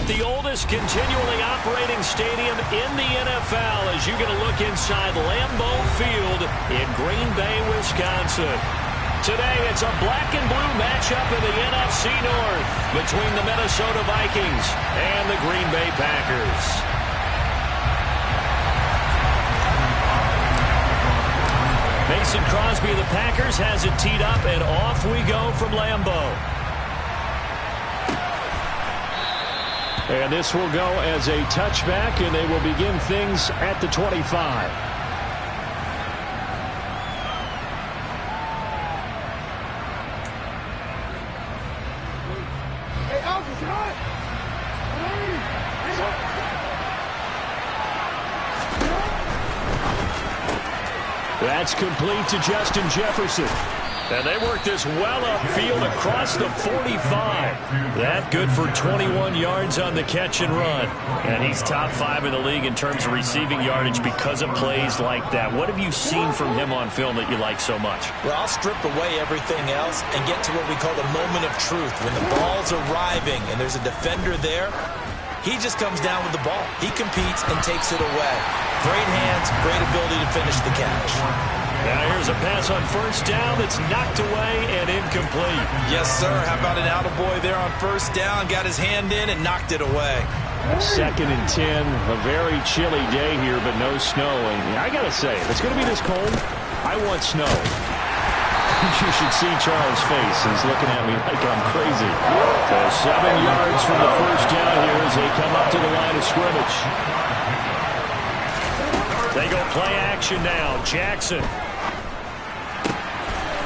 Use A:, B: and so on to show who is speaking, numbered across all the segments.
A: The oldest continually operating stadium in the NFL as you're going to look inside Lambeau Field in Green Bay, Wisconsin. Today, it's a black and blue matchup in the NFC North between the Minnesota Vikings and the Green Bay Packers. Mason Crosby of the Packers has it teed up, and off we go from Lambeau. And this will go as a touchback, and they will begin things at the 25. That's complete to Justin Jefferson. And they work this well upfield across the 45. That good for 21 yards on the catch and run. And he's top 5 in the league in terms of receiving yardage because of plays like that. What have you seen from him on film that you like so much?
B: Well, I'll strip away everything else and get to what we call the moment of truth. When the ball's arriving and there's a defender there, he just comes down with the ball. He competes and takes it away. Great hands, great ability to finish the catch.
A: Now here's a pass on first down that's knocked away and incomplete.
B: Yes, sir. How about an attaboy there on first down? Got his hand in and knocked it away.
A: 2nd and 10. A very chilly day here, but no snow. And I got to say, if it's going to be this cold, I want snow. You should see Charles' face. He's looking at me like I'm crazy. So 7 yards from the first down here as they come up to the line of scrimmage. They go play action now. Jackson.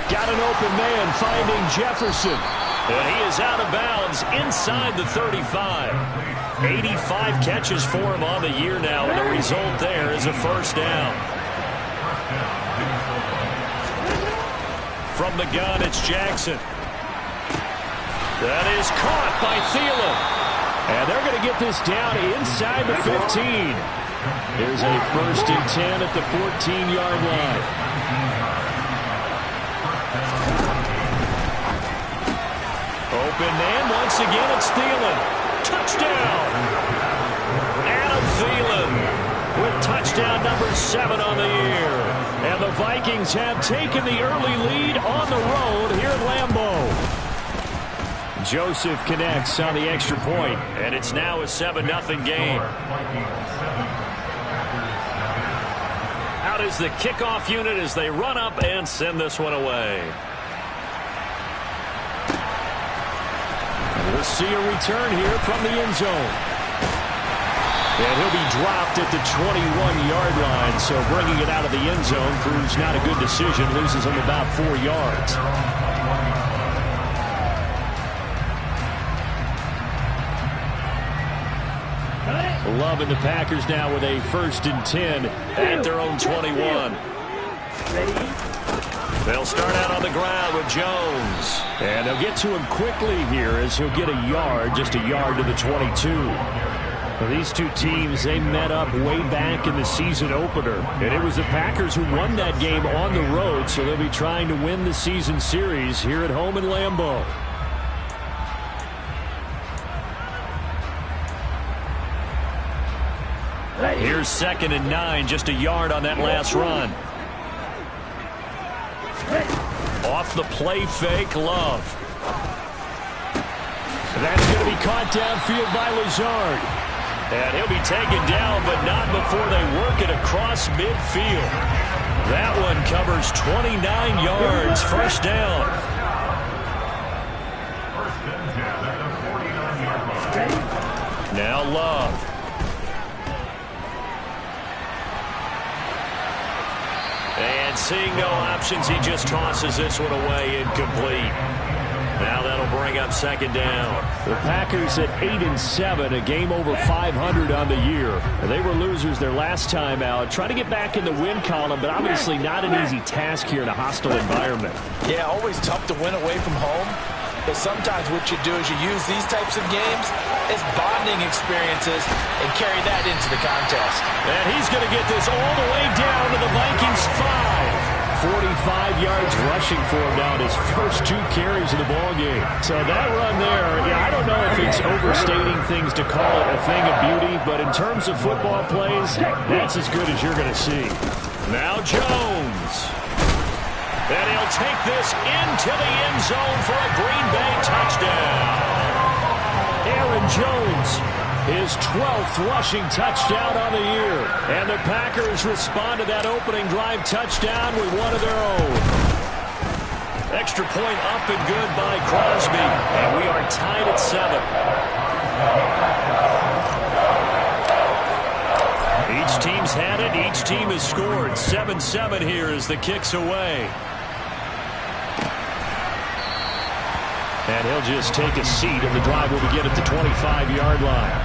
A: Got an open man finding Jefferson. And he is out of bounds inside the 35. 85 catches for him on the year now, and the result there is a first down. From the gun, it's Jackson. That is caught by Thielen. And they're going to get this down inside the 15. There's a 1st and 10 at the 14-yard line. Open man, once again, it's Thielen. Touchdown! Adam Thielen with touchdown number 7 on the year. And the Vikings have taken the early lead on the road here at Lambeau. Joseph connects on the extra point, and it's now a 7-0 game. Out is the kickoff unit as they run up and send this one away. We'll see a return here from the end zone. And he'll be dropped at the 21-yard line, so bringing it out of the end zone proves not a good decision, loses him about 4 yards. Love and the Packers now with a 1st and 10 at their own 21. They'll start out on the ground with Jones. And they'll get to him quickly here as he'll get a yard, just a yard to the 22. Well, these two teams, they met up way back in the season opener. And it was the Packers who won that game on the road, so they'll be trying to win the season series here at home in Lambeau. Here's 2nd and 9, just a yard on that last run. Off the play fake, Love. That's going to be caught downfield by Lazard. And he'll be taken down, but not before they work it across midfield. That one covers 29 yards, first down. Now Love. And seeing no options, he just tosses this one away incomplete. Now that'll bring bring up second down. The Packers at 8-7, a game over 500 on the year. They were losers their last time out. Try to get back in the win column, but obviously not an easy task here in a hostile environment.
B: Yeah, always tough to win away from home. But sometimes what you do is you use these types of games as bonding experiences and carry that into the contest.
A: And he's going to get this all the way down to the Vikings 5. 45 yards rushing for him now in his first 2 carries of the ballgame. So that run there, yeah, I don't know if it's overstating things to call it a thing of beauty, but in terms of football plays, that's as good as you're going to see. Now Jones. And he'll take this into the end zone for a Green Bay touchdown. Aaron Jones, his 12th rushing touchdown on the year. And the Packers respond to that opening drive touchdown with one of their own. Extra point up and good by Crosby. And we are tied at 7. Each team's had it. Each team has scored. 7-7 here as the kick's away. And he'll just take a seat, and the drive will begin at the 25-yard line.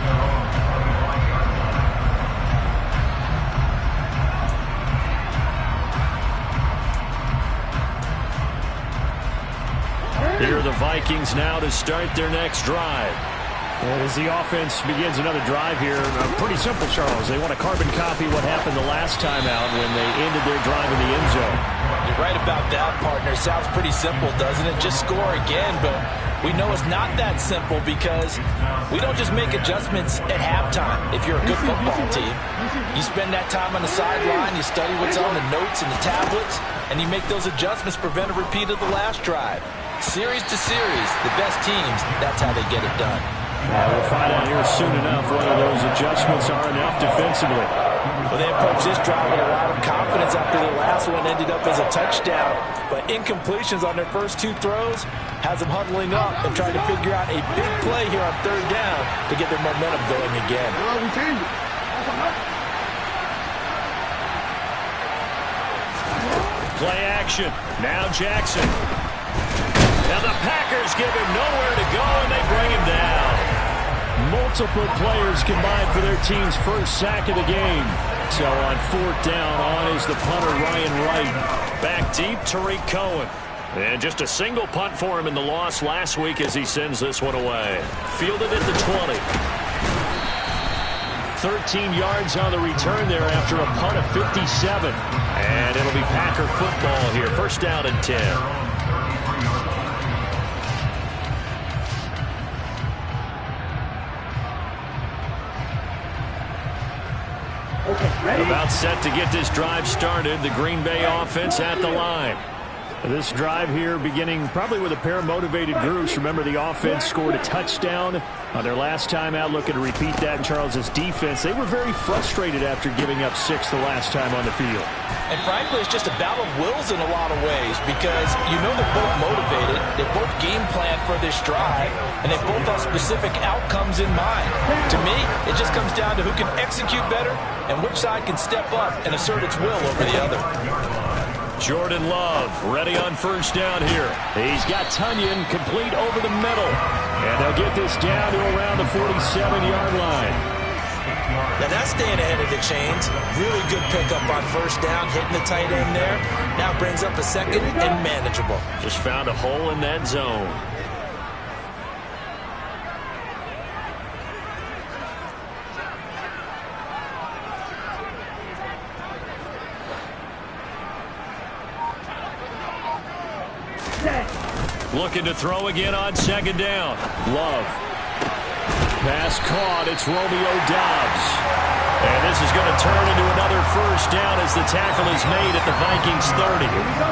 A: Here are the Vikings now to start their next drive. And as the offense begins another drive here, pretty simple, Charles. They want to carbon copy what happened the last time out when they ended their drive in the end zone.
B: You're right about that, partner. Sounds pretty simple, doesn't it? Just score again, but we know it's not that simple because we don't just make adjustments at halftime. If you're a good football team, you spend that time on the sideline, you study what's on the notes and the tablets, and you make those adjustments, prevent a repeat of the last drive. Series to series, the best teams, that's how they get it done.
A: We'll find out here soon enough whether those adjustments are enough defensively.
B: Well, they approached this drive with a lot of confidence after their last one ended up as a touchdown. But incompletions on their first 2 throws has them huddling up and trying to figure out a big play here on 3rd down to get their momentum going again.
A: Play action. Now Jackson. Now the Packers give him nowhere to go, and they bring him down. Multiple players combined for their team's first sack of the game. So on 4th down, on is the punter Ryan Wright. Back deep, Tariq Cohen. And just a single punt for him in the loss last week as he sends this one away. Fielded at the 20. 13 yards on the return there after a punt of 57. And it'll be Packer football here. First down and 10. About set to get this drive started. The Green Bay offense at the line. This drive here beginning probably with a pair of motivated groups. Remember, the offense scored a touchdown on their last time out. Looking to repeat that in Charles's defense. They were very frustrated after giving up 6 the last time on the field.
B: And frankly, it's just a battle of wills in a lot of ways because you know they're both motivated. They both game plan for this drive, and they both have specific outcomes in mind. To me, it just comes down to who can execute better and which side can step up and assert its will over the other.
A: Jordan Love ready on first down here. He's got Tunyon complete over the middle. And they'll get this down to around the 47-yard line.
B: Now that's staying ahead of the chains. Really good pickup on first down, hitting the tight end there. Now brings up a second and manageable.
A: Just found a hole in that zone. Looking to throw again on second down. Love. Pass caught. It's Romeo Doubs. And this is going to turn into another first down as the tackle is made at the Vikings 30. Here we go.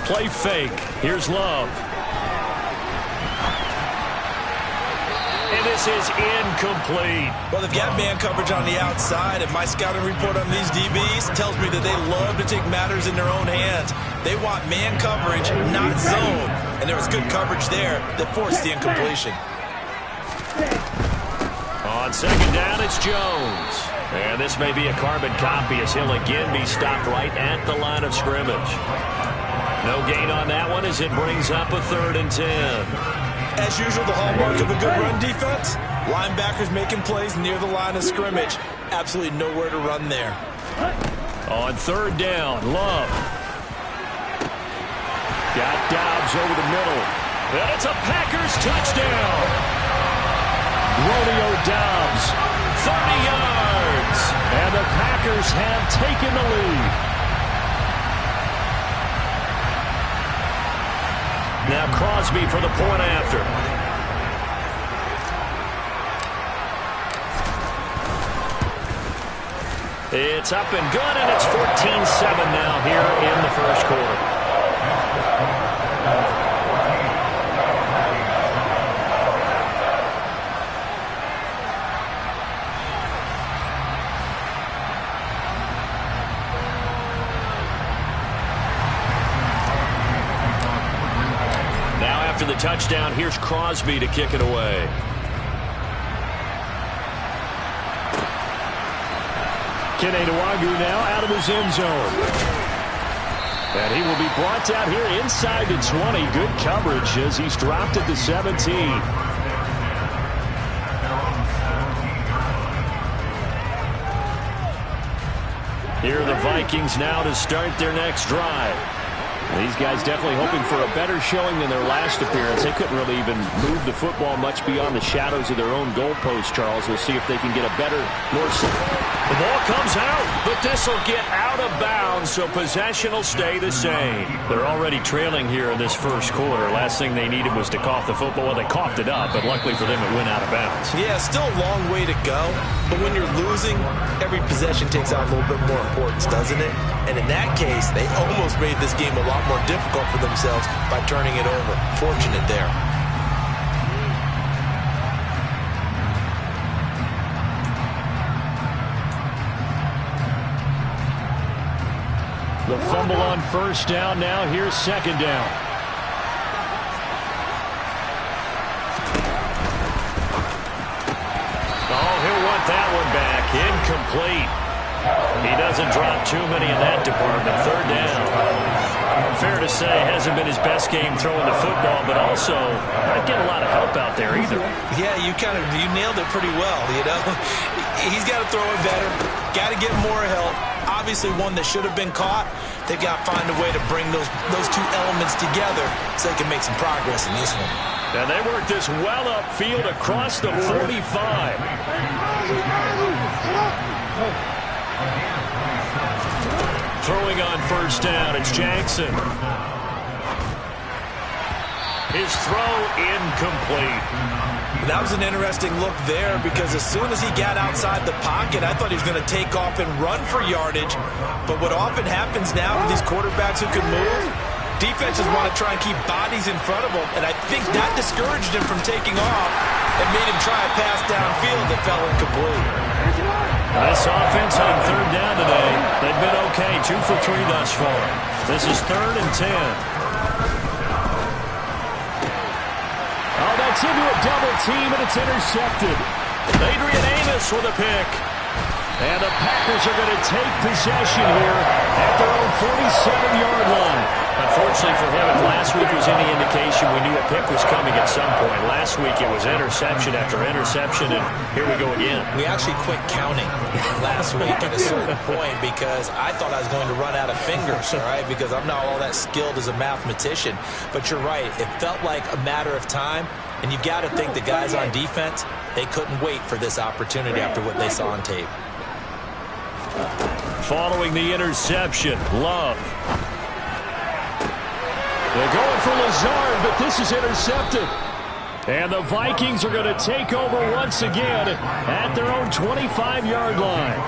A: Play fake. Here's Love. And this is incomplete.
B: Well, they've got man coverage on the outside, and my scouting report on these DBs tells me that they love to take matters in their own hands. They want man coverage, not zone. And there was good coverage there that forced the incompletion.
A: On On second down, it's Jones. And this may be a carbon copy as he'll again be stopped right at the line of scrimmage. No gain on that one as it brings up a 3rd and 10.
B: As usual, the hallmark of a good run defense, linebackers making plays near the line of scrimmage. Absolutely nowhere to run there.
A: On 3rd down, Love. Got Dobbs over the middle. And it's a Packers touchdown. Romeo Dobbs, 30 yards. And the Packers have taken the lead. Now Crosby for the point after. It's up and good, and it's 14-7 now here in the first quarter. After the touchdown, here's Crosby to kick it away. Keneduagu now out of his end zone. And he will be brought down here inside the 20. Good coverage as he's dropped at the 17. Here are the Vikings now to start their next drive. These guys definitely hoping for a better showing than their last appearance. They couldn't really even move the football much beyond the shadows of their own goalpost, Charles. We'll see if they can get a better, more... The ball comes out, but this will get out of bounds, so possession will stay the same. They're already trailing here in this first quarter. Last thing they needed was to cough the football. Well, they coughed it up, but luckily for them, it went out of bounds.
B: Yeah, still a long way to go, but when you're losing, every possession takes on a little bit more importance, doesn't it? And in that case, they almost made this game a lot more difficult for themselves by turning it over. Fortunate there.
A: The fumble on first down. Now here's second down. Oh, he'll want that one back. Incomplete. He doesn't drop too many in that department. Third down. Fair to say, hasn't been his best game throwing the football, but also not getting a lot of help out there either.
B: Yeah, you nailed it pretty well, you know. He's got to throw it better. Got to get more help. Obviously one that should have been caught. They've got to find a way to bring those two elements together so they can make some progress in this one.
A: And they work this well upfield across the 45. Throwing on first down, it's Jackson. His throw incomplete.
B: That was an interesting look there because as soon as he got outside the pocket, I thought he was going to take off and run for yardage. But what often happens now with these quarterbacks who can move, defenses want to try and keep bodies in front of them, and I think that discouraged him from taking off and made him try a pass downfield that fell incomplete.
A: This offense on third down today, they've been okay, 2 for 3 thus far. This is 3rd and 10. Oh, that's into a double team, and it's intercepted. Adrian Amos with a pick. And the Packers are going to take possession here at their own 47-yard line. Unfortunately for him, if last week was any indication, we knew a pick was coming at some point. Last week it was interception after interception, and here we go again.
B: We actually quit counting last week at a certain point because I thought I was going to run out of fingers, all right, because I'm not all that skilled as a mathematician. But you're right, it felt like a matter of time, and you've got to think the guys on defense, they couldn't wait for this opportunity after what they saw on tape.
A: Following the interception, Love. They're going for Lazard, but this is intercepted. And the Vikings are going to take over once again at their own 25-yard line.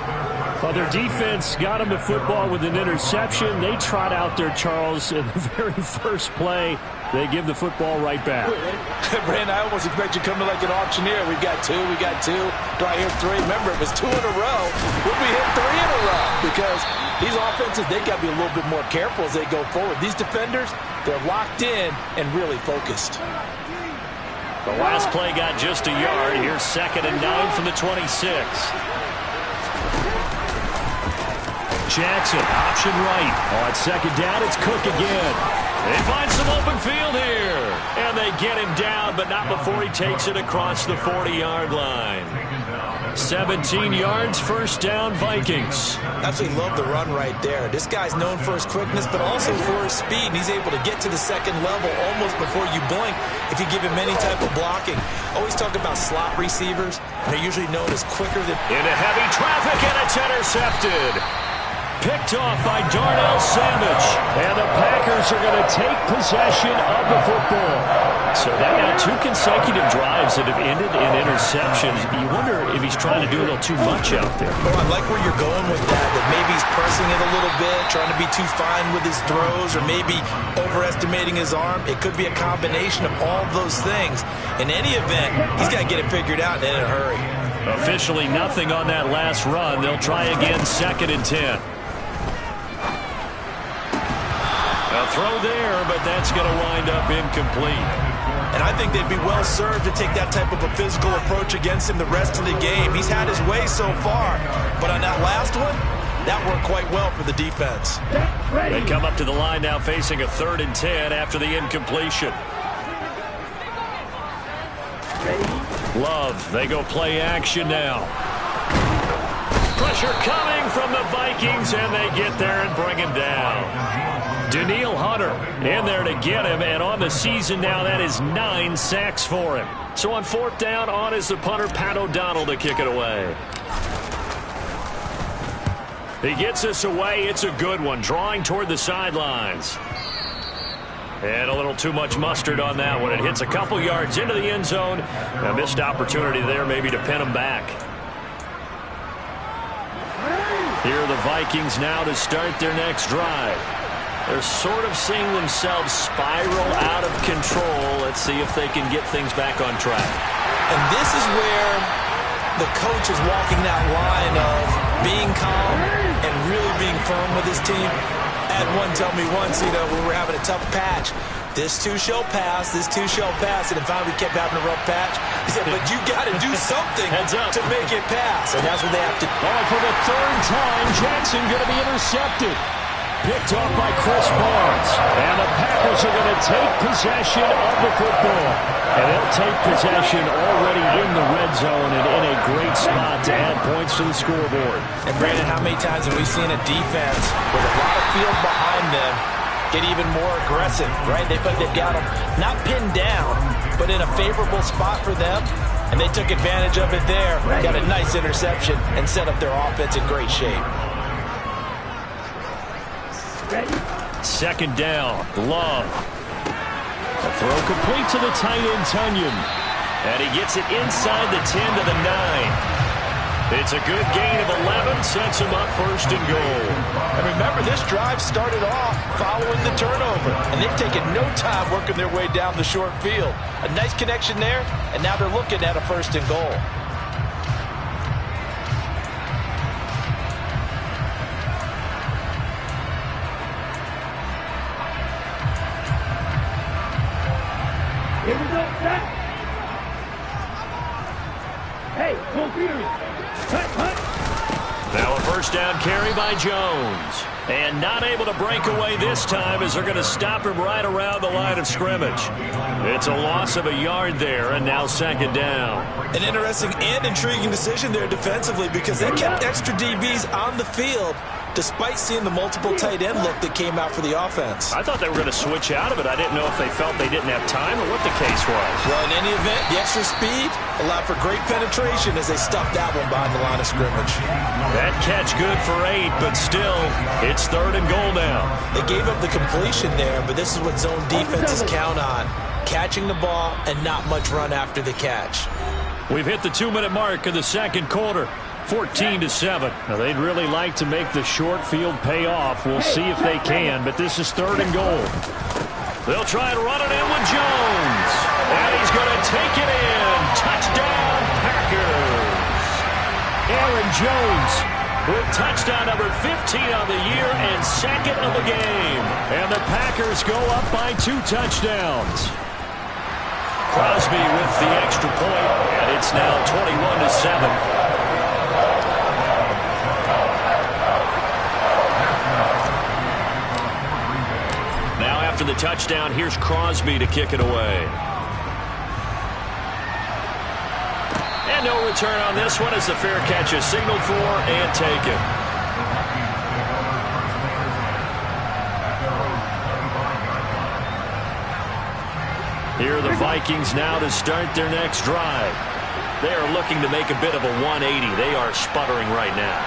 A: Well, their defense got them the football with an interception. They trot out there, Charles, in the very first play. They give the football right back.
B: Brandon, I almost expect you to come to like an auctioneer. We've got two. Do I hear 3? Remember, it was 2 in a row. Would we hit 3 in a row? Because these offenses, they got to be a little bit more careful as they go forward. These defenders, they're locked in and really focused.
A: The last play got just a yard. Here's 2nd and 9 from the 26. Jackson, option right. On 2nd down, it's Cook again. They find some open field here. And they get him down, but not before he takes it across the 40-yard line. 17 yards, 1st down, Vikings.
B: Absolutely love the run right there. This guy's known for his quickness, but also for his speed. And he's able to get to the 2nd level almost before you blink if you give him any type of blocking. Always talk about slot receivers. They're usually known as quicker than...
A: Into heavy traffic, and it's intercepted. Picked off by Darnell Savage. And the Packers are going to take possession of the football. So now 2 consecutive drives that have ended in interceptions. You wonder if he's trying to do a little too much out there.
B: Oh, I like where you're going with that maybe he's pressing it a little bit, trying to be too fine with his throws, or maybe overestimating his arm. It could be a combination of all those things. In any event, he's got to get it figured out in a hurry.
A: Officially nothing on that last run. They'll try again, 2nd and 10. A throw there, but that's going to wind up incomplete.
B: And I think they'd be well served to take that type of a physical approach against him the rest of the game. He's had his way so far, but on that last one, that worked quite well for the defense.
A: They come up to the line now facing a 3rd and 10 after the incompletion. Love, they go play action now. Pressure coming from the Vikings, and they get there and bring him down. Daniil Hunter in there to get him, and on the season now, that is 9 sacks for him. So on 4th down, on is the punter, Pat O'Donnell, to kick it away. He gets us away. It's a good one, drawing toward the sidelines. And a little too much mustard on that one. It hits a couple yards into the end zone. A missed opportunity there maybe to pin him back. Here are the Vikings now to start their next drive. They're sort of seeing themselves spiral out of control. Let's see if they can get things back on track.
B: And this is where the coach is walking that line of being calm and really being firm with his team. I had one tell me once, when we were having a tough patch, this too shall pass, this too shall pass. And finally we kept having a rough patch. He said, but you got to do something to make it pass. And that's what they have to do.
A: Oh, for the 3rd time, Jackson going to be intercepted. Picked off by Chris Barnes. And the Packers are going to take possession of the football. And they'll take possession already in the red zone and in a great spot to add points to the scoreboard.
B: And Brandon, how many times have we seen a defense with a lot of field behind them get even more aggressive, right? They feel like they've got them not pinned down, but in a favorable spot for them. And they took advantage of it there. Got a nice interception and set up their offense in great shape.
A: 2nd down, Love. A throw complete to the tight end, Tunyon. And he gets it inside the 10 to the 9. It's a good gain of 11, sets him up 1st and goal.
B: And remember, this drive started off following the turnover. And they've taken no time working their way down the short field. A nice connection there, and now they're looking at a 1st and goal.
C: Here we go, set. Hey,
A: now a 1st down carry by Jones. And not able to break away this time as they're going to stop him right around the line of scrimmage. It's a loss of a yard there, and now 2nd down.
B: An interesting and intriguing decision there defensively, because they kept extra DBs on the field despite seeing the multiple tight end look that came out for the offense.
A: I thought they were going to switch out of it. I didn't know if they felt they didn't have time or what the case was.
B: Well, in any event, the extra speed allowed for great penetration as they stuffed that one behind the line of scrimmage.
A: That catch good for 8, but still, it's 3rd and goal now.
B: They gave up the completion there, but this is what zone defenses count on. Catching the ball and not much run after the catch.
A: We've hit the 2-minute mark of the 2nd quarter. 14-7. Now, they'd really like to make the short field pay off. We'll see if they can, but this is 3rd and goal. They'll try and run it in with Jones. And he's going to take it in. Touchdown, Packers. Aaron Jones with touchdown number 15 on the year and 2nd of the game. And the Packers go up by 2 touchdowns. Crosby with the extra point, and it's now 21-7. Now after the touchdown, here's Crosby to kick it away. And no return on this one as the fair catch is signaled for and taken. Here are the Vikings now to start their next drive. They are looking to make a bit of a 180. They are sputtering right now.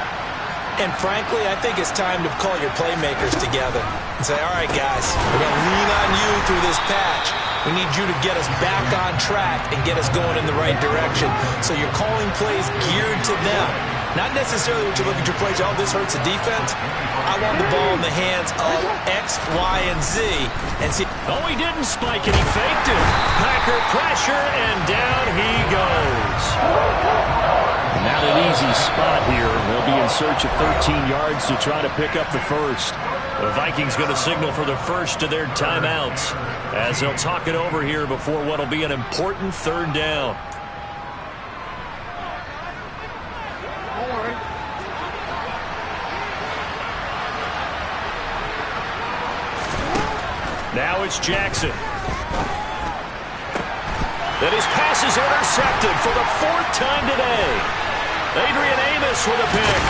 B: And frankly, I think it's time to call your playmakers together and say, all right, guys, we're going to lean on you through this patch. We need you to get us back on track and get us going in the right direction. So you're calling plays geared to them. Not necessarily what you look at your plays, oh, this hurts the defense. I want the ball in the hands of X, Y, and Z. And see.
A: Oh, he didn't spike it. He faked it. Packer pressure, and down he goes. Not an easy spot here. They'll be in search of 13 yards to try to pick up the first. The Vikings going to signal for the first of their timeouts as they'll talk it over here before what will be an important third down. Now it's Jackson. Then his pass is intercepted for the fourth time today. Adrian Amos with a pick.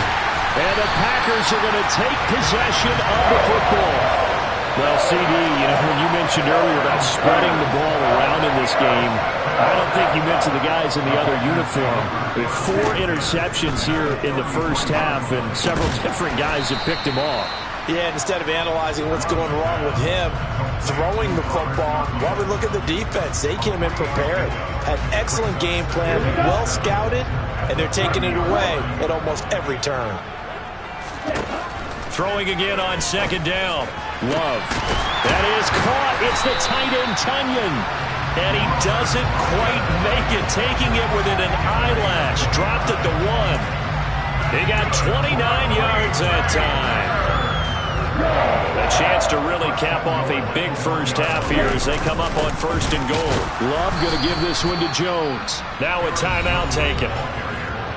A: And the Packers are going to take possession of the football. Well, CD, when you mentioned earlier about spreading the ball around in this game, I don't think you meant to the guys in the other uniform. With 4 interceptions here in the first half, and several different guys have picked him off.
B: Yeah, instead of analyzing what's going wrong with him, throwing the football, while we look at the defense, they came in prepared, had excellent game plan, well scouted, and they're taking it away at almost every turn.
A: Throwing again on second down. Love. That is caught. It's the tight end, Tunyon. And he doesn't quite make it, taking it within an eyelash. Dropped at the 1. He got 29 yards that time. A chance to really cap off a big first half here as they come up on first and goal. Love going to give this one to Jones. Now a timeout taken.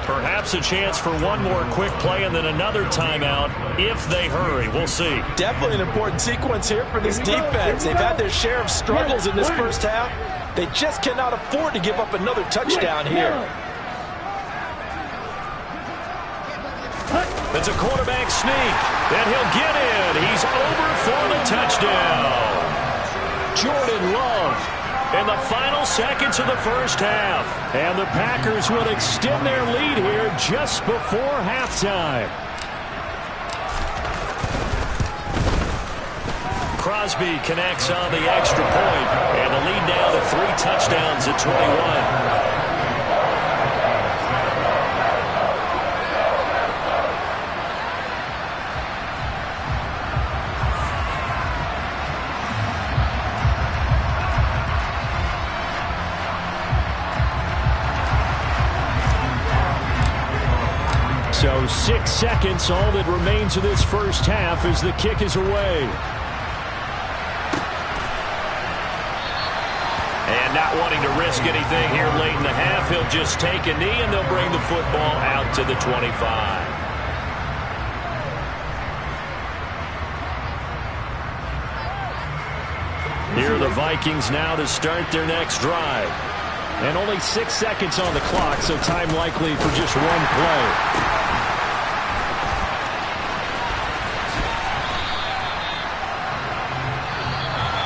A: Perhaps a chance for one more quick play and then another timeout if they hurry. We'll see.
B: Definitely an important sequence here for this defense. They've had their share of struggles in this first half. They just cannot afford to give up another touchdown here.
A: It's a quarterback sneak, and he'll get in. He's over for the touchdown. Jordan Love in the final seconds of the first half. And the Packers will extend their lead here just before halftime. Crosby connects on the extra point, and the lead down to 3 touchdowns at 21. So 6 seconds, all that remains of this first half as the kick is away. And not wanting to risk anything here late in the half, he'll just take a knee and they'll bring the football out to the 25. Here are the Vikings now to start their next drive. And only 6 seconds on the clock, so time likely for just one play.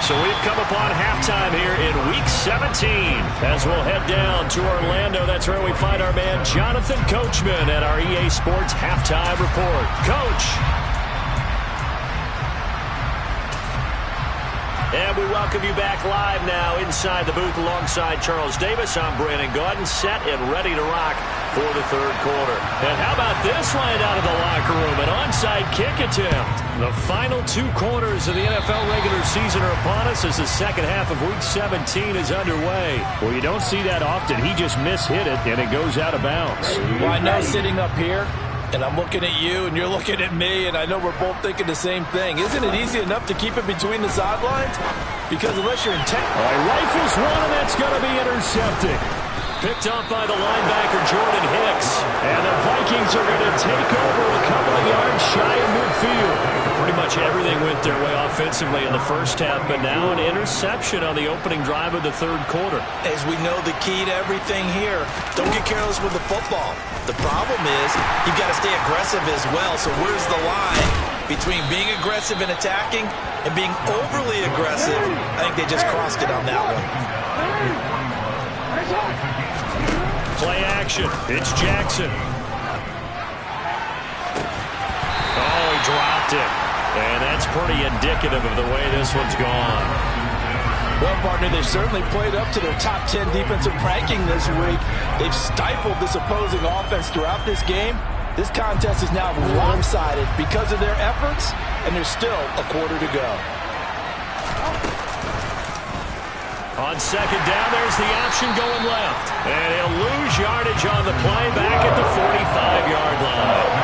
A: So we've come upon halftime here in Week 17 as we'll head down to Orlando. That's where we find our man Jonathan Coachman at our EA Sports Halftime Report. Coach. And we welcome you back live now inside the booth alongside Charles Davis. I'm Brandon Gaudin, set and ready to rock for the third quarter. And how about this line out of the locker room? An onside kick attempt. The final 2 quarters of the NFL regular season are upon us as the second half of Week 17 is underway. Well, you don't see that often. He just mishit it, and it goes out of bounds.
B: Well, I know sitting up here, And I'm looking at you, and you're looking at me, and I know we're both thinking the same thing. Isn't it easy enough to keep it between the sidelines? Because unless you're intent...
A: All right, rifles one, and that's going to be intercepted. Picked up by the linebacker, Jordan Hicks. And the Vikings are going to take over a couple of yards shy of midfield. Pretty much everything went their way offensively in the first half, but now an interception on the opening drive of the third quarter.
B: As we know, the key to everything here, don't get careless with the football. The problem is you've got to stay aggressive as well, so where's the line between being aggressive and attacking and being overly aggressive? I think they just crossed it on that one.
A: Play action. It's Jackson. Oh, he dropped it. And that's pretty indicative of the way this one's gone.
B: Well, partner, they've certainly played up to their top 10 defensive ranking this week. They've stifled this opposing offense throughout this game. This contest is now lopsided because of their efforts, and there's still a quarter to go.
A: On second down, there's the option going left. And he'll lose yardage on the play back at the 45-yard line.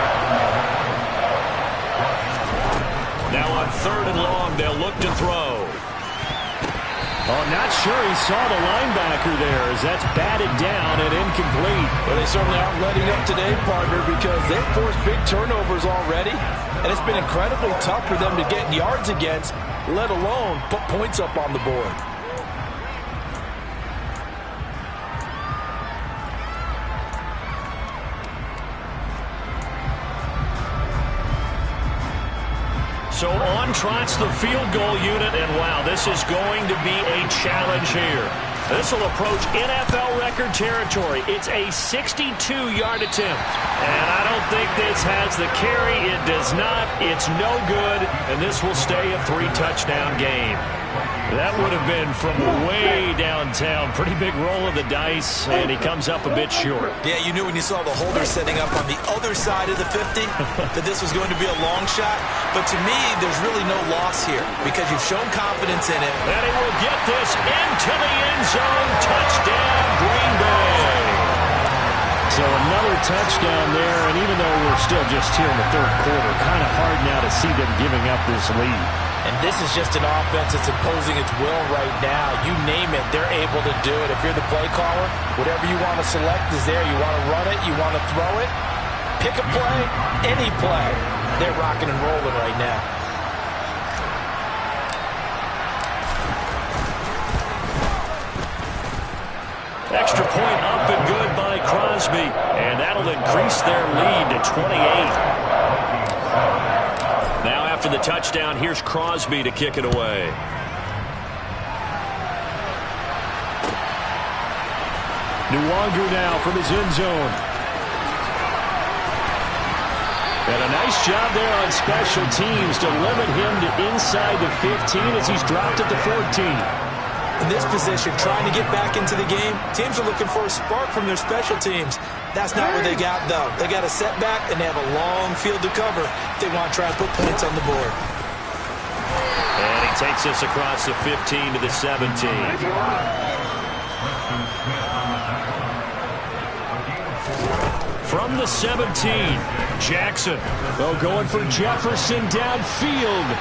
A: Now on third and long, they'll look to throw. Oh, not sure he saw the linebacker there as that's batted down and incomplete.
B: Well, they certainly aren't letting up today, partner, because they've forced big turnovers already. And it's been incredibly tough for them to get yards against, let alone put points up on the board.
A: So on trots the field goal unit, and wow, this is going to be a challenge here. This will approach NFL record territory. It's a 62-yard attempt. And I don't think this has the carry. It does not. It's no good, and this will stay a 3-touchdown game. That would have been from way downtown. Pretty big roll of the dice, and he comes up a bit short.
B: Yeah, you knew when you saw the holder setting up on the other side of the 50 that this was going to be a long shot. But to me, there's really no loss here because you've shown confidence in it.
A: And he will get this into the end zone. Touchdown, Green Bay. So another touchdown there, and even though we're still just here in the third quarter, kind of hard now to see them giving up this lead.
B: And this is just an offense that's imposing its will right now. You name it, they're able to do it. If you're the play caller, whatever you want to select is there. You want to run it, you want to throw it, pick a play, any play. They're rocking and rolling right now.
A: Extra point up and good by Crosby. And that'll increase their lead to 28. Now after the touchdown, here's Crosby to kick it away. Nwangu now from his end zone. And a nice job there on special teams to limit him to inside the 15 as he's dropped at the 14.
B: In this position, trying to get back into the game, teams are looking for a spark from their special teams. That's not what they got, though. They got a setback, and they have a long field to cover if they want to try and put points on the board.
A: And he takes us across the 15 to the 17. From the 17, Jackson. Oh, going for Jefferson downfield.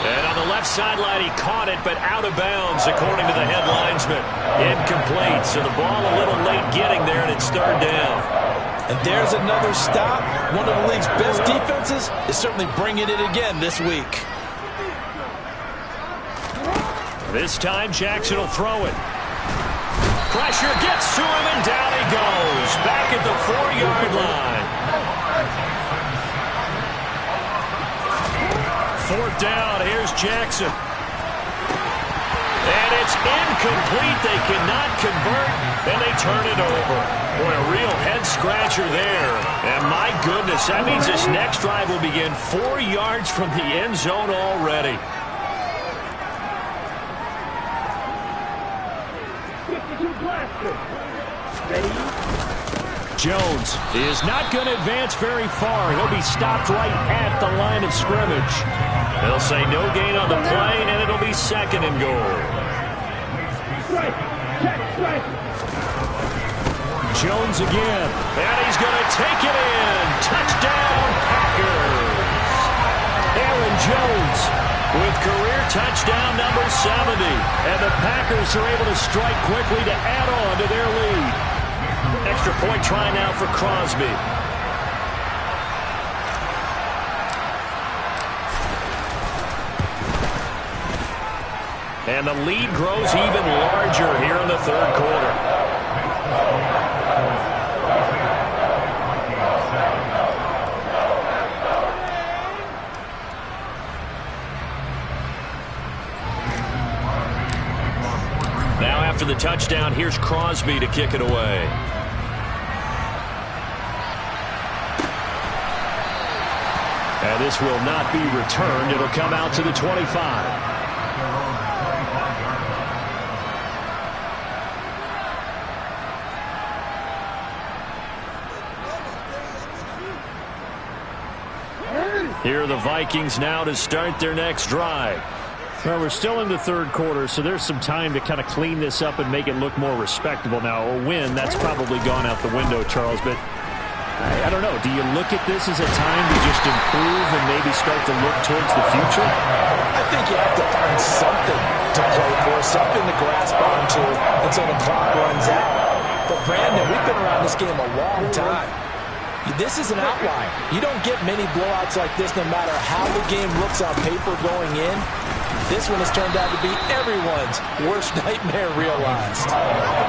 A: And on the left sideline, he caught it, but out of bounds, according to the head linesman. Incomplete, so the ball a little late getting there, and it's third down.
B: And there's another stop. One of the league's best defenses is certainly bringing it again this week.
A: This time, Jackson will throw it. Pressure gets to him, and down he goes. Back at the 4-yard line. Fourth down, here's Jackson. And it's incomplete. They cannot convert, and they turn it over. Boy, a real head-scratcher there. And my goodness, that means this next drive will begin 4 yards from the end zone already. Jones is not going to advance very far. He'll be stopped right at the line of scrimmage. They'll say no gain on the play, and it'll be second and goal. Jones again. And he's going to take it in. Touchdown, Packers. Aaron Jones with career touchdown number 70. And the Packers are able to strike quickly to add on to their lead. Extra point try now for Crosby. And the lead grows even larger here in the third quarter. Now after the touchdown, here's Crosby to kick it away. And this will not be returned. It'll come out to the 25. Here are the Vikings now to start their next drive. Well, we're still in the third quarter, so there's some time to kind of clean this up and make it look more respectable. Now, a win, that's probably gone out the window, Charles, but I don't know. Do you look at this as a time to just improve and maybe start to look towards the future?
B: I think you have to find something to play for, something to grasp onto until the clock runs out. But, Brandon, we've been around this game a long time. This is an outlier. You don't get many blowouts like this no matter how the game looks on paper going in. This one has turned out to be everyone's worst nightmare realized.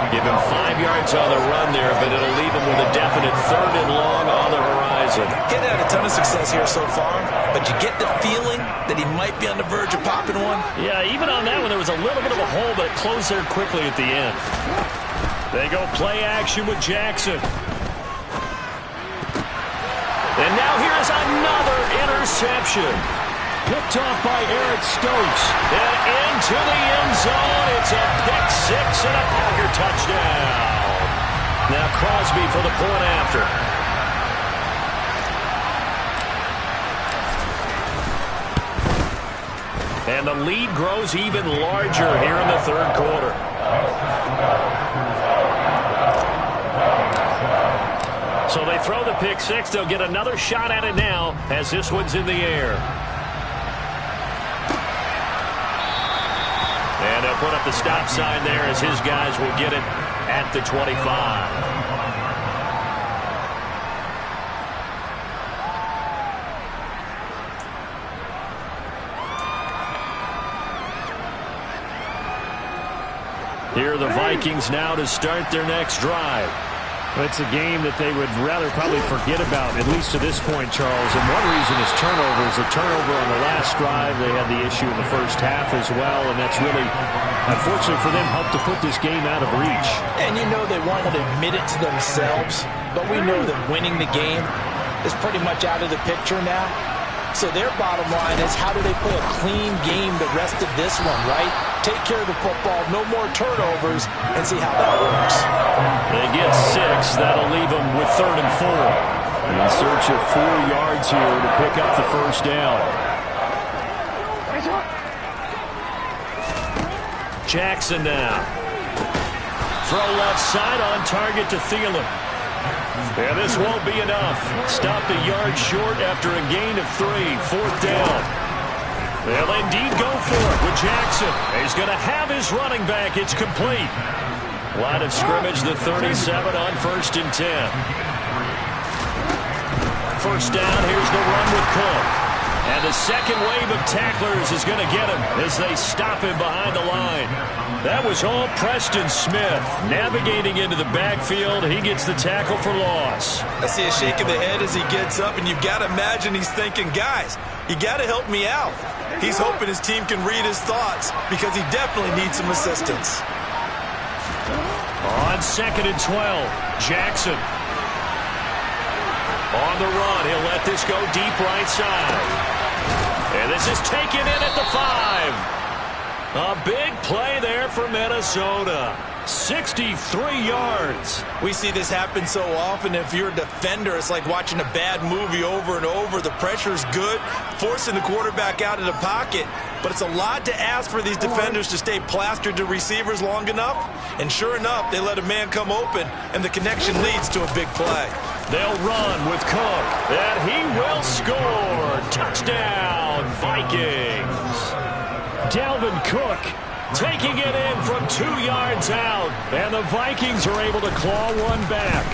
A: Give him 5 yards on the run there, but it'll leave him with a definite 3rd and long on the horizon.
B: Getting had a ton of success here so far, but you get the feeling that he might be on the verge of popping one.
A: Yeah, even on that one, there was a little bit of a hole, but it closed there quickly at the end. They go play action with Jackson. And now here's another interception. Picked off by Eric Stokes. And into the end zone. It's a pick six and a Packer touchdown. Now Crosby for the point after. And the lead grows even larger here in the third quarter. So they throw the pick six. They'll get another shot at it now as this one's in the air. And they'll put up the stop sign there as his guys will get it at the 25. Here are the Vikings now to start their next drive. It's a game that they would rather probably forget about, at least to this point, Charles. And one reason is turnovers. A turnover on the last drive. They had the issue in the first half as well, and that's really, unfortunately for them, helped to put this game out of reach.
B: And you know they won't admit it to themselves, but we know that winning the game is pretty much out of the picture now. So their bottom line is, how do they play a clean game the rest of this one, right? Take care of the football, no more turnovers, and see how that works.
A: They get 6. That'll leave them with 3rd and 4. In search of 4 yards here to pick up the first down. Jackson now. Throw left side on target to Thielen. And this won't be enough. Stopped a yard short after a gain of 3. 4th down. They'll indeed go for it with Jackson. He's going to have his running back. It's complete. Line of scrimmage, the 37 on 1st and 10. First down, here's the run with Cook. And the second wave of tacklers is going to get him as they stop him behind the line. That was all Preston Smith. Navigating into the backfield, he gets the tackle for loss.
B: I see a shake of the head as he gets up, and you've got to imagine he's thinking, guys, you got to help me out. He's hoping his team can read his thoughts because he definitely needs some assistance.
A: On 2nd and 12, Jackson. On the run, he'll let this go deep right side. And this is taken in at the 5. A big play there for Minnesota. 63 yards.
B: We see this happen so often. If you're a defender, it's like watching a bad movie over and over. The pressure's good, forcing the quarterback out of the pocket. But it's a lot to ask for these defenders to stay plastered to receivers long enough. And sure enough, they let a man come open, and the connection leads to a big play.
A: They'll run with Cook, and he will score. Touchdown, Vikings. Dalvin Cook taking it in from 2 yards out, and the Vikings are able to claw one back.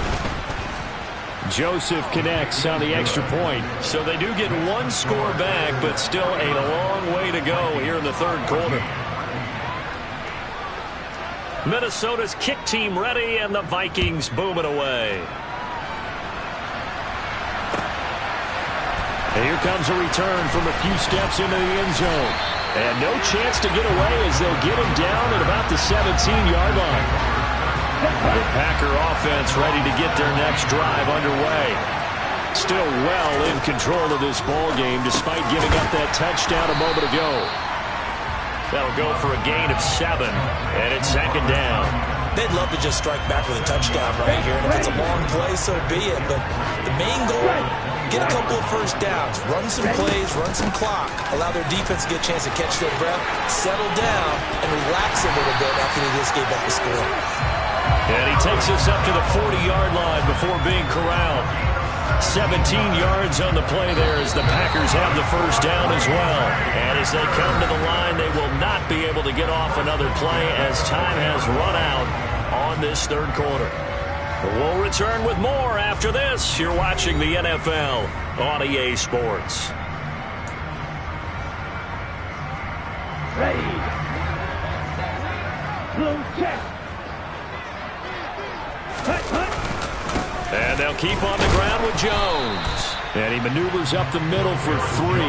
A: Joseph connects on the extra point, so they do get one score back, but still a long way to go here in the third quarter. Minnesota's kick team ready, and the Vikings boom it away. And here comes a return from a few steps into the end zone. And no chance to get away as they'll get him down at about the 17-yard line. The Packer offense ready to get their next drive underway. Still well in control of this ball game despite giving up that touchdown a moment ago. That'll go for a gain of 7, and it's second down.
B: They'd love to just strike back with a touchdown right here. And if it's a long play, so be it. But the main goal, get a couple of first downs, run some plays, run some clock, allow their defense to get a chance to catch their breath, settle down, and relax a little bit after they just gave up the score.
A: And he takes us up to the 40-yard line before being corralled. 17 yards on the play there as the Packers have the first down as well. And as they come to the line, they will not be able to get off another play as time has run out on this third quarter. We'll return with more after this. You're watching the NFL on EA Sports.
C: Ready. Blue check. Hut.
A: And they'll keep on the ground with Jones. And he maneuvers up the middle for 3,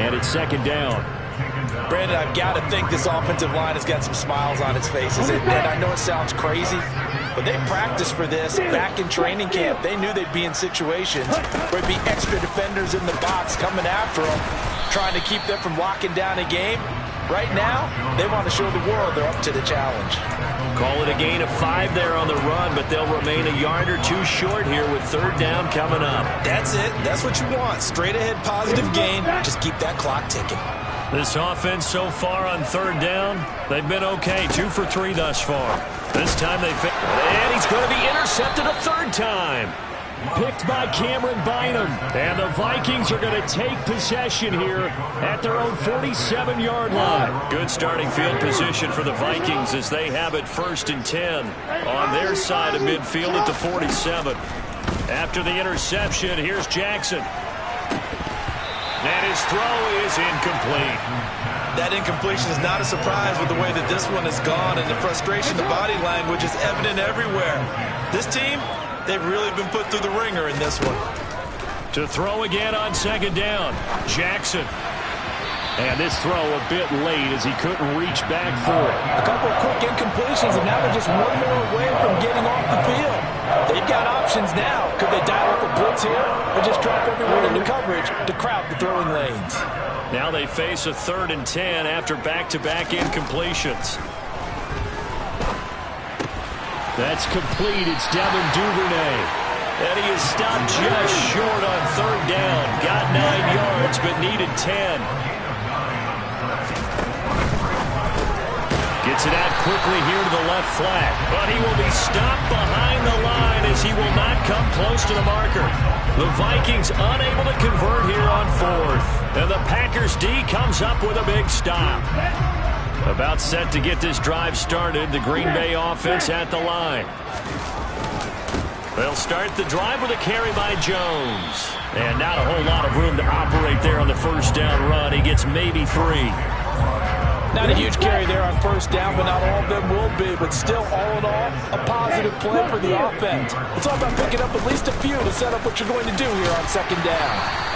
A: and it's second down.
B: Brandon, I've got to think this offensive line has got some smiles on its faces. And I know it sounds crazy, but they practiced for this back in training camp. They knew they'd be in situations where it'd be extra defenders in the box coming after them, trying to keep them from locking down a game. Right now, they want to show the world they're up to the challenge.
A: Call it a gain of 5 there on the run, but they'll remain a yard or 2 short here with third down coming up.
B: That's it. That's what you want. Straight ahead positive gain. Just keep that clock ticking.
A: This offense so far on third down, they've been okay. 2 for 3 thus far. This time they failed. And he's going to be intercepted a third time. Picked by Cameron Bynum. And the Vikings are going to take possession here at their own 47-yard line. Good starting field position for the Vikings as they have it 1st and 10 on their side of midfield at the 47. After the interception, here's Jackson. And his throw is incomplete.
B: That incompletion is not a surprise with the way that this one has gone, and the frustration, the body language is evident everywhere. This team, they've really been put through the ringer in this one.
A: To throw again on second down, Jackson. And this throw a bit late as he couldn't reach back for it.
B: A couple of quick incompletions, and now they're just one more away from getting off the field. They've got options now. Could they dial up a blitz here or just drop everyone into coverage to crowd the throwing lanes?
A: Now they face a 3rd and 10 after back-to-back incompletions. That's complete. It's Devin Duvernay. And he is stopped just short on third down. Got 9 yards, but needed 10. Gets it out quickly here to the left flat. But he will be stopped behind the line as he will not come close to the marker. The Vikings unable to convert here on 4th. And the Packers D comes up with a big stop. About set to get this drive started. The Green Bay offense at the line. They'll start the drive with a carry by Jones. And not a whole lot of room to operate there on the first down run. He gets maybe 3.
B: Not a huge carry there on first down, but not all of them will be. But still, all in all, a positive play for the offense. It's all about picking up at least a few to set up what you're going to do here on second down.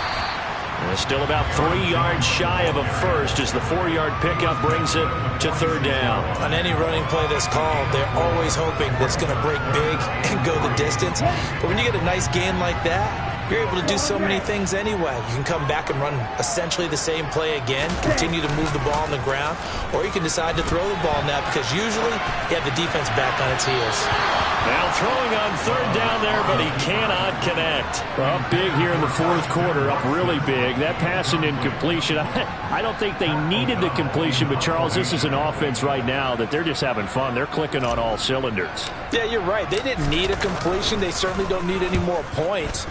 A: Still about 3 yards shy of a first as the 4-yard pickup brings it to third down.
B: On any running play that's called, they're always hoping that it's going to break big and go the distance. But when you get a nice gain like that, you're able to do so many things anyway. You can come back and run essentially the same play again, continue to move the ball on the ground, or you can decide to throw the ball now because usually you have the defense back on its heels.
A: Now throwing on third down there, but he cannot connect. Up big here in the fourth quarter, up really big. That passing incompletion, I don't think they needed the completion, but Charles, this is an offense right now that they're just having fun. They're clicking on all cylinders.
B: Yeah, you're right. They didn't need a completion. They certainly don't need any more points,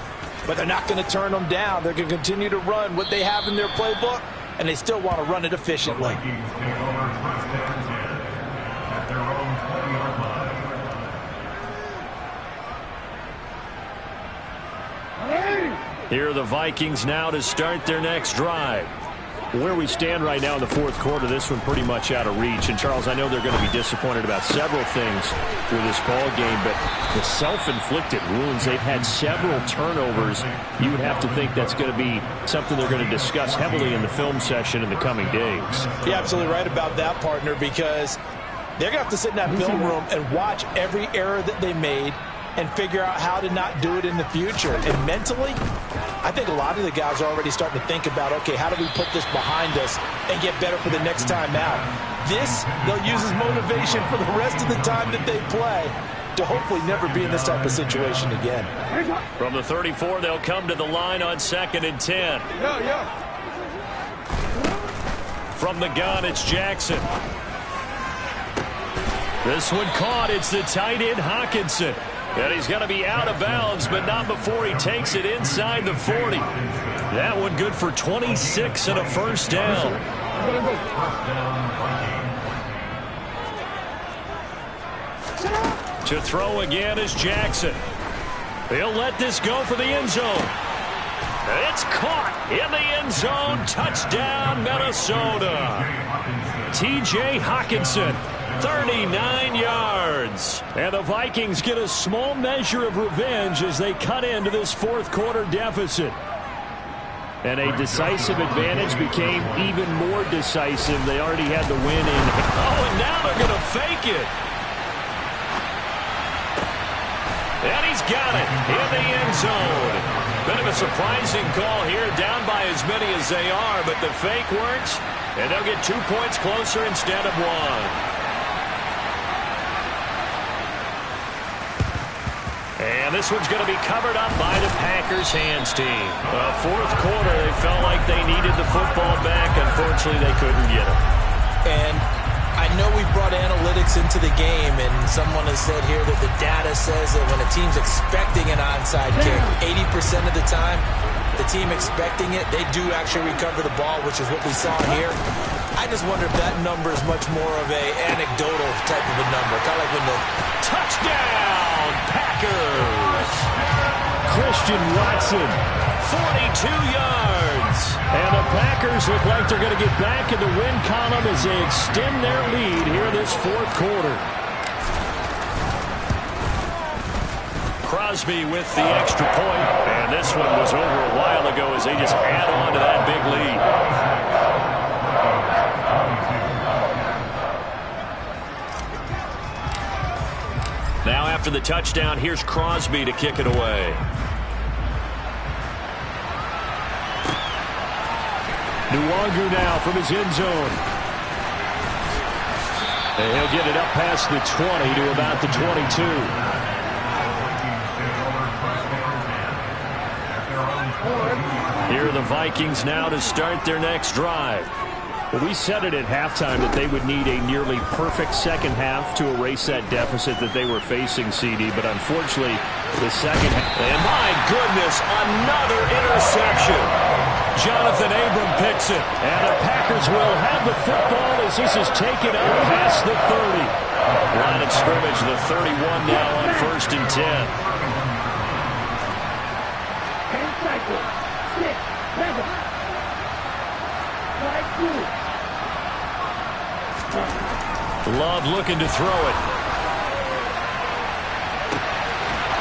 B: but they're not going to turn them down. They're going to continue to run what they have in their playbook, and they still want to run it efficiently.
A: Here are the Vikings now to start their next drive. Where we stand right now in the fourth quarter, this one pretty much out of reach. And, Charles, I know they're going to be disappointed about several things with this ball game, but the self-inflicted wounds, they've had several turnovers. You would have to think that's going to be something they're going to discuss heavily in the film session in the coming days.
B: You're absolutely right about that, partner, because they're going to have to sit in that film room and watch every error that they made and figure out how to not do it in the future. And mentally, I think a lot of the guys are already starting to think about, okay, how do we put this behind us and get better for the next time out? This, they'll use as motivation for the rest of the time that they play to hopefully never be in this type of situation again.
A: From the 34, they'll come to the line on 2nd and 10. From the gun, it's Jackson. This one caught. It's the tight end, Hawkinson. And he's going to be out of bounds, but not before he takes it inside the 40. That one good for 26 and a first down. To throw again is Jackson. He'll let this go for the end zone. It's caught in the end zone. Touchdown, Minnesota. T.J. Hawkinson. 39 yards. And the Vikings get a small measure of revenge as they cut into this fourth quarter deficit. And a decisive advantage became even more decisive. They already had the win in. Oh, and now they're going to fake it. And he's got it in the end zone. Bit of a surprising call here, down by as many as they are, but the fake works, and they'll get 2 points closer instead of 1. And this one's going to be covered up by the Packers hands team. Fourth quarter, they felt like they needed the football back. Unfortunately, they couldn't get it.
B: And I know we brought analytics into the game, and someone has said here that the data says that when a team's expecting an onside kick, 80% of the time, the team expecting it, they do actually recover the ball, which is what we saw here. I just wonder if that number is much more of a anecdotal type of a number. Kind of like when the touchdown Packers.
A: Christian Watson, 42 yards. And the Packers look like they're going to get back in the win column as they extend their lead here this fourth quarter. Crosby with the extra point. And this one was over a while ago as they just add on to that big lead. Now after the touchdown, here's Crosby to kick it away. Nwangu now from his end zone. And he'll get it up past the 20 to about the 22. Here are the Vikings now to start their next drive. Well, we said it at halftime that they would need a nearly perfect second half to erase that deficit that they were facing, CD, but unfortunately, the second half. And my goodness, another interception. Jonathan Abram picks it, and the Packers will have the football as this is taken out past the 30. Line of scrimmage, the 31 now on 1st and 10. Love looking to throw it.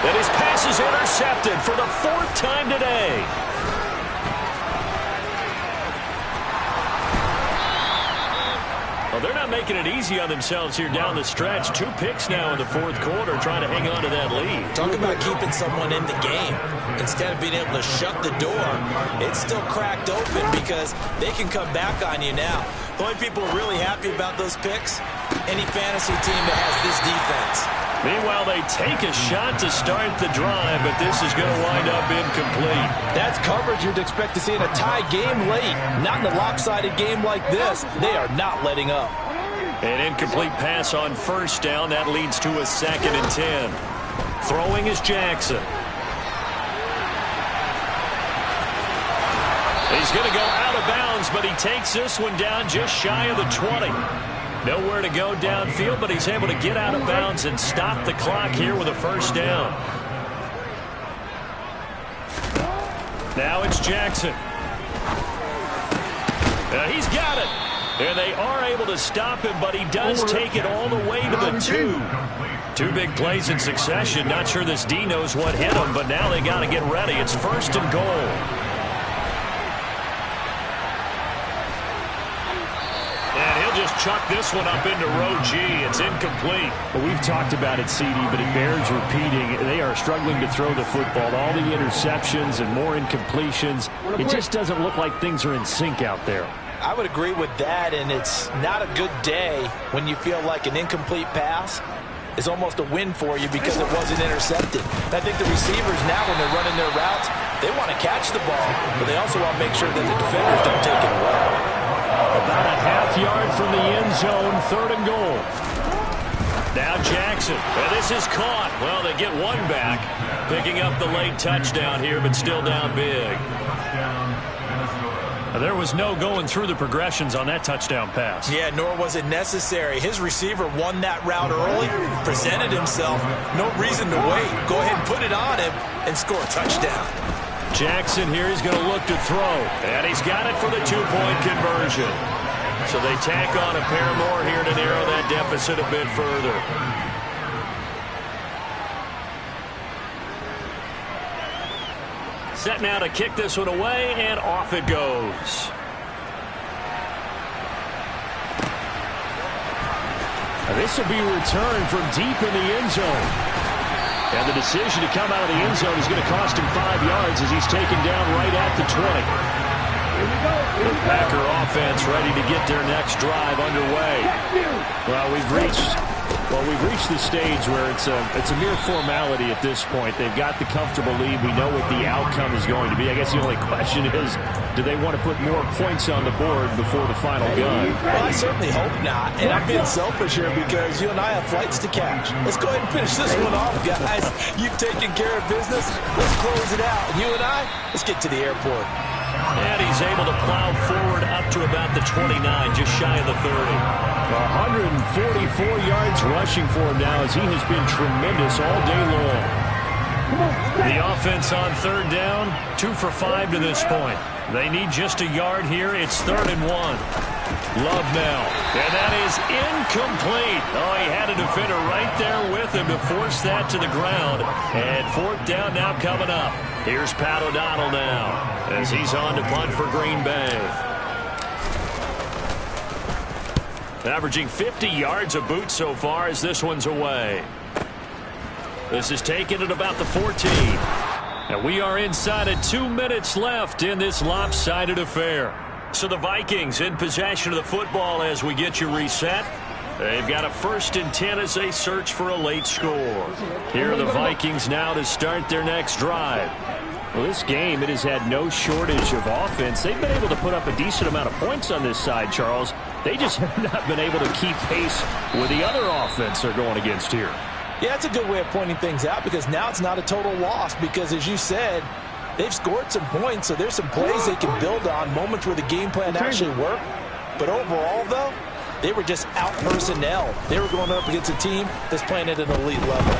A: And his pass is intercepted for the 4th time today. Well, they're not making it easy on themselves here down the stretch. 2 picks now in the fourth quarter, trying to hang on to that lead.
B: Talk about keeping someone in the game. Instead of being able to shut the door, it's still cracked open because they can come back on you now. The only people really happy about those picks, any fantasy team that has this defense.
A: Meanwhile, they take a shot to start the drive, but this is going to wind up incomplete.
D: That's coverage you'd expect to see in a tie game late. Not in a lopsided game like this. They are not letting up.
A: An incomplete pass on first down. That leads to a 2nd and 10. Throwing is Jackson. He's going to go out of bounds, but he takes this one down just shy of the 20. Nowhere to go downfield, but he's able to get out of bounds and stop the clock here with a first down. Now it's Jackson. He's got it. And they are able to stop him, but he does take it all the way to the 2. 2 big plays in succession. Not sure this D knows what hit him, but now they got to get ready. It's 1st and goal. Just chuck this one up into row G. It's incomplete.
E: Well, we've talked about it, CD, but it bears repeating. They are struggling to throw the football. All the interceptions and more incompletions. It just doesn't look like things are in sync out there.
D: I would agree with that, and it's not a good day when you feel like an incomplete pass is almost a win for you because it wasn't intercepted. I think the receivers now, when they're running their routes, they want to catch the ball, but they also want to make sure that the defenders don't take it away.
A: About a half yard from the end zone, 3rd and goal. Now Jackson. And this is caught. Well, they get one back. Picking up the late touchdown here, but still down big. There was no going through the progressions on that touchdown pass.
B: Yeah, nor was it necessary. His receiver won that route early, presented himself. No reason to wait. Go ahead and put it on him and score a touchdown.
A: Jackson here, he's going to look to throw. And he's got it for the 2-point conversion. So they tack on a pair more here to narrow that deficit a bit further. Set now to kick this one away, and off it goes.
E: Now this will be returned from deep in the end zone. And the decision to come out of the end zone is going to cost him 5 yards as he's taken down right at the 20. The Packer offense ready to get their next drive underway. Well, we've reached the stage where it's a mere formality at this point. They've got the comfortable lead. We know what the outcome is going to be. I guess the only question is, do they want to put more points on the board before the final gun?
D: Well, I certainly hope not. And I'm being selfish here because you and I have flights to catch. Let's go ahead and finish this one off, guys. You've taken care of business. Let's close it out. And you and I, let's get to the airport.
A: And he's able to plow forward up to about the 29, just shy of the 30.
E: 144 yards rushing for him now as he has been tremendous all day long.
A: The offense on 3rd down, 2 for 5 to this point. They need just a yard here. It's 3rd and 1. Love now. And that is incomplete. Oh, he had a defender right there with him to force that to the ground. And 4th down now coming up. Here's Pat O'Donnell now as he's on to punt for Green Bay. Averaging 50 yards a boot so far as this one's away. This is taken at about the 14. And we are inside of 2 minutes left in this lopsided affair. So the Vikings in possession of the football as we get you reset. They've got a 1st and 10 as they search for a late score. Here are the Vikings now to start their next drive.
E: Well, this game, it has had no shortage of offense. They've been able to put up a decent amount of points on this side, Charles. They just have not been able to keep pace with the other offense they're going against here.
D: Yeah, that's a good way of pointing things out because now it's not a total loss because, as you said, they've scored some points, so there's some plays they can build on, moments where the game plan actually worked. But overall, though, they were just out personnel. They were going up against a team that's playing at an elite level.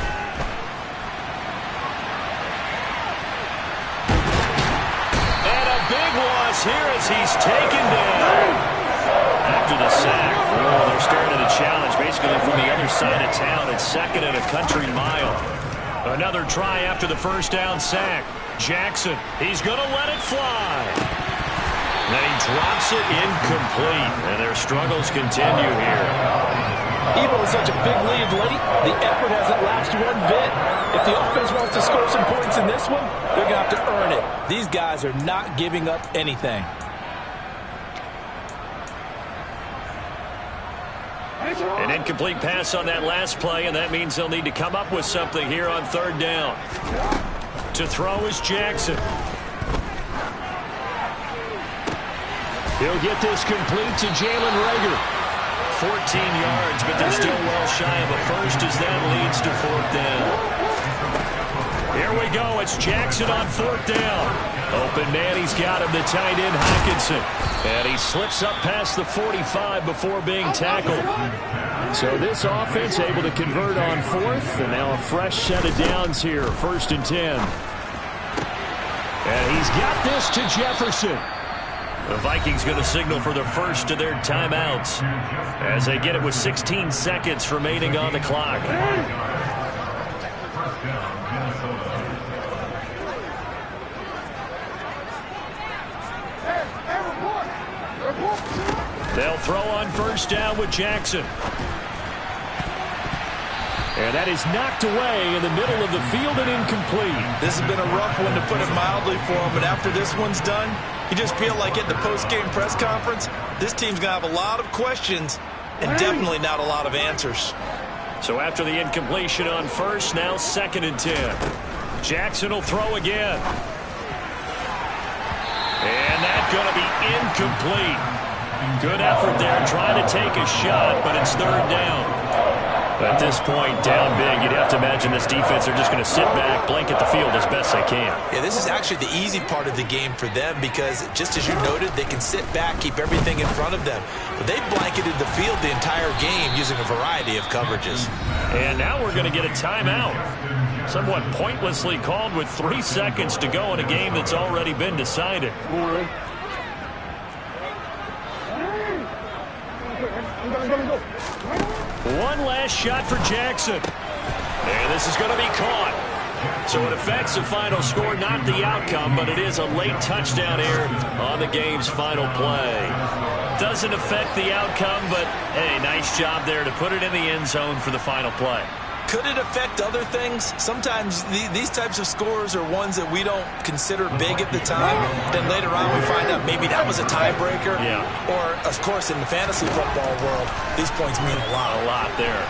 A: Big loss here as he's taken down. After the sack, oh, they're starting to challenge basically from the other side of town. It's 2nd and a country mile. Another try after the 1st down sack. Jackson, he's going to let it fly. And he drops it incomplete. And their struggles continue here.
D: Even with such a big lead late, the effort hasn't lapsed one bit. If the offense wants to score some points in this one, they're going to have to earn it. These guys are not giving up anything.
A: An incomplete pass on that last play, and that means they'll need to come up with something here on third down. To throw is Jackson. He'll get this complete to Jalen Reagor. 14 yards, but they're still well shy of a first as that leads to fourth down. Here we go. It's Jackson on fourth down. Open man, he's got him, the tight end Hockenson. And he slips up past the 45 before being tackled. So this offense able to convert on fourth, and now a fresh set of downs here, 1st and 10. And he's got this to Jefferson. The Vikings going to signal for the first of their timeouts as they get it with 16 seconds remaining on the clock. They'll throw on first down with Jackson. And that is knocked away in the middle of the field and incomplete.
D: This has been a rough one, to put it mildly, for him. But after this one's done, you just feel like at the post-game press conference, this team's going to have a lot of questions and definitely not a lot of answers.
A: So after the incompletion on first, now 2nd and 10. Jackson will throw again. And that's going to be incomplete. Good effort there, trying to take a shot, but it's third down. At this point, down big, you'd have to imagine this defense, they're just going to sit back, blanket the field as best they can.
B: Yeah, this is actually the easy part of the game for them because, just as you noted, they can sit back, keep everything in front of them. But they blanketed the field the entire game using a variety of coverages.
A: And now we're going to get a timeout. Somewhat pointlessly called with 3 seconds to go in a game that's already been decided. One last shot for Jackson. And this is going to be caught. So it affects the final score, not the outcome, but it is a late touchdown here on the game's final play. Doesn't affect the outcome, but, hey, nice job there to put it in the end zone for the final play.
B: Could it affect other things? Sometimes these types of scores are ones that we don't consider big at the time. Then later on we find out maybe that was a tiebreaker.
A: Yeah.
B: Or, of course, in the fantasy football world, these points mean a lot.
A: A lot there.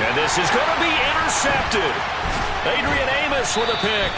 A: And this is going to be intercepted. Adrian Amos with a pick.